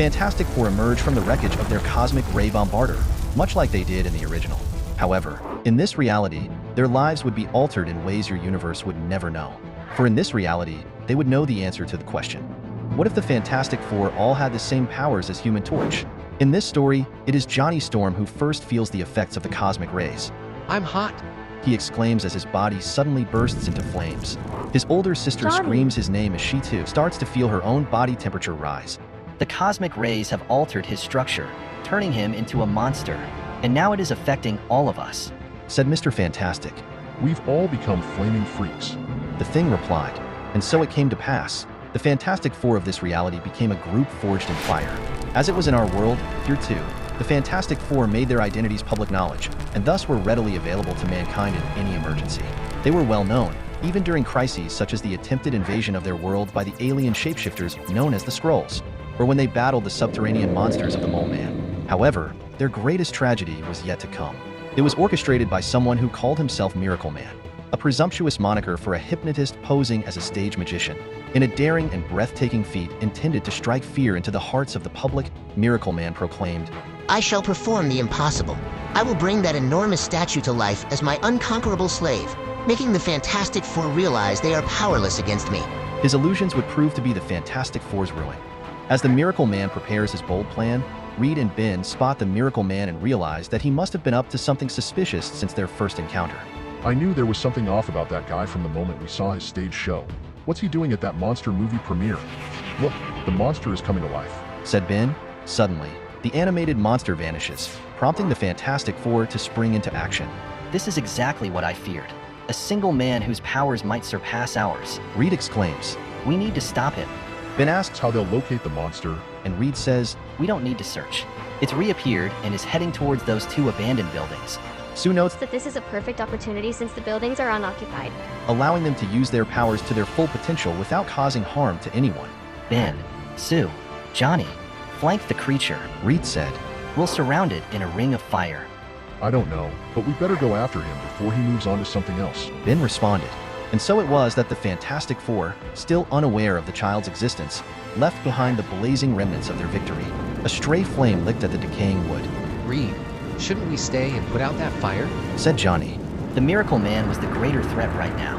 Fantastic Four emerge from the wreckage of their cosmic ray bombarder, much like they did in the original. However, in this reality, their lives would be altered in ways your universe would never know. For in this reality, they would know the answer to the question: what if the Fantastic Four all had the same powers as Human Torch? In this story, it is Johnny Storm who first feels the effects of the cosmic rays. I'm hot. He exclaims as his body suddenly bursts into flames. His older sister Johnny. screams his name as she too starts to feel her own body temperature rise. The cosmic rays have altered his structure, turning him into a monster, and now it is affecting all of us, Said Mr. Fantastic. We've all become flaming freaks. The Thing replied, and so it came to pass. The Fantastic Four of this reality became a group forged in fire. As it was in our world, here too, the Fantastic Four made their identities public knowledge, and thus were readily available to mankind in any emergency. They were well known, even during crises such as the attempted invasion of their world by the alien shapeshifters known as the Skrulls, or when they battled the subterranean monsters of the Mole Man. However, their greatest tragedy was yet to come. It was orchestrated by someone who called himself Miracle Man, a presumptuous moniker for a hypnotist posing as a stage magician. In a daring and breathtaking feat intended to strike fear into the hearts of the public, Miracle Man proclaimed, I shall perform the impossible. I will bring that enormous statue to life as my unconquerable slave, making the Fantastic Four realize they are powerless against me. His illusions would prove to be the Fantastic Four's ruin. As the Miracle Man prepares his bold plan, Reed and Ben spot the Miracle Man and realize that he must have been up to something suspicious since their first encounter. I knew there was something off about that guy from the moment we saw his stage show. What's he doing at that monster movie premiere? Look, the monster is coming to life. Said Ben. Suddenly, the animated monster vanishes, prompting the Fantastic Four to spring into action. This is exactly what I feared. A single man whose powers might surpass ours. Reed exclaims. We need to stop him. Ben That's asks, how they'll locate the monster. and Reed says, We don't need to search. It's reappeared and is heading towards those two abandoned buildings. Sue notes, That this is a perfect opportunity since the buildings are unoccupied. allowing them to use their powers to their full potential without causing harm to anyone. Ben, Sue, Johnny, flank the creature. Reed said, We'll surround it in a ring of fire. I don't know, but we better go after him before he moves on to something else. Ben responded. And so it was that the Fantastic Four, still unaware of the child's existence, left behind the blazing remnants of their victory. A stray flame licked at the decaying wood. Reed, shouldn't we stay and put out that fire? Said Johnny, The Miracle Man was the greater threat right now.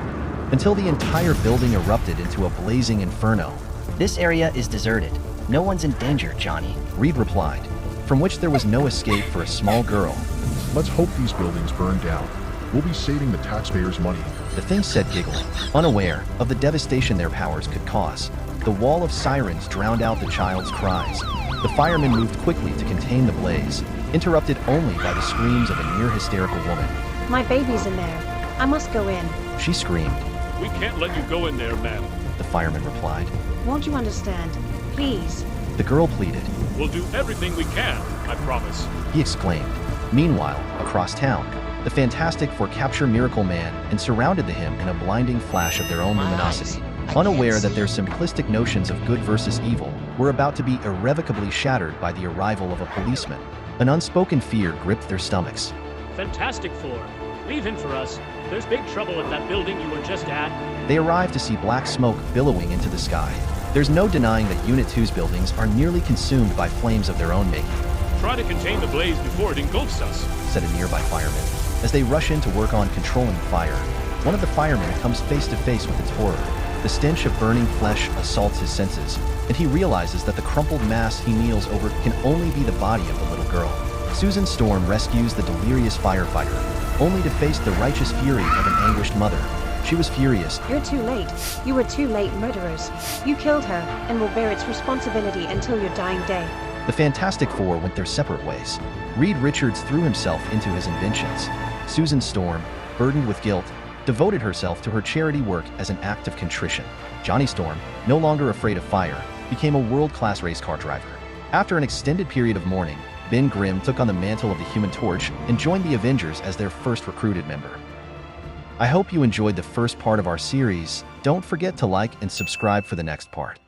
until the entire building erupted into a blazing inferno. This area is deserted. No one's in danger, Johnny. Reed replied, from which there was no escape for a small girl. Let's hope these buildings burn down. We'll be saving the taxpayers' money. The Thing said, giggling, unaware of the devastation their powers could cause. The wall of sirens drowned out the child's cries. The firemen moved quickly to contain the blaze, interrupted only by the screams of a near-hysterical woman. My baby's in there. I must go in. She screamed. We can't let you go in there, ma'am. The fireman replied. Won't you understand? Please. The girl pleaded. We'll do everything we can, I promise. He exclaimed. Meanwhile, across town, the Fantastic Four capture Miracle Man and surrounded him in a blinding flash of their own My luminosity, eyes. I unaware can't that see. their simplistic notions of good versus evil were about to be irrevocably shattered by the arrival of a policeman. An unspoken fear gripped their stomachs. Fantastic Four, leave him for us. There's big trouble at that building you were just at. They arrived to see black smoke billowing into the sky. There's no denying that Unit 2's buildings are nearly consumed by flames of their own making, Try to contain the blaze before it engulfs us. said a nearby fireman. As they rush in to work on controlling the fire, one of the firemen comes face to face with its horror. The stench of burning flesh assaults his senses, and he realizes that the crumpled mass he kneels over can only be the body of the little girl. Susan Storm rescues the delirious firefighter, only to face the righteous fury of an anguished mother. She was furious. You're too late. You were too late, murderers. You killed her and will bear its responsibility until your dying day. The Fantastic Four went their separate ways. Reed Richards threw himself into his inventions. Susan Storm, burdened with guilt, devoted herself to her charity work as an act of contrition. Johnny Storm, no longer afraid of fire, became a world-class race car driver. After an extended period of mourning, Ben Grimm took on the mantle of the Human Torch and joined the Avengers as their first recruited member. I hope you enjoyed the first part of our series. Don't forget to like and subscribe for the next part.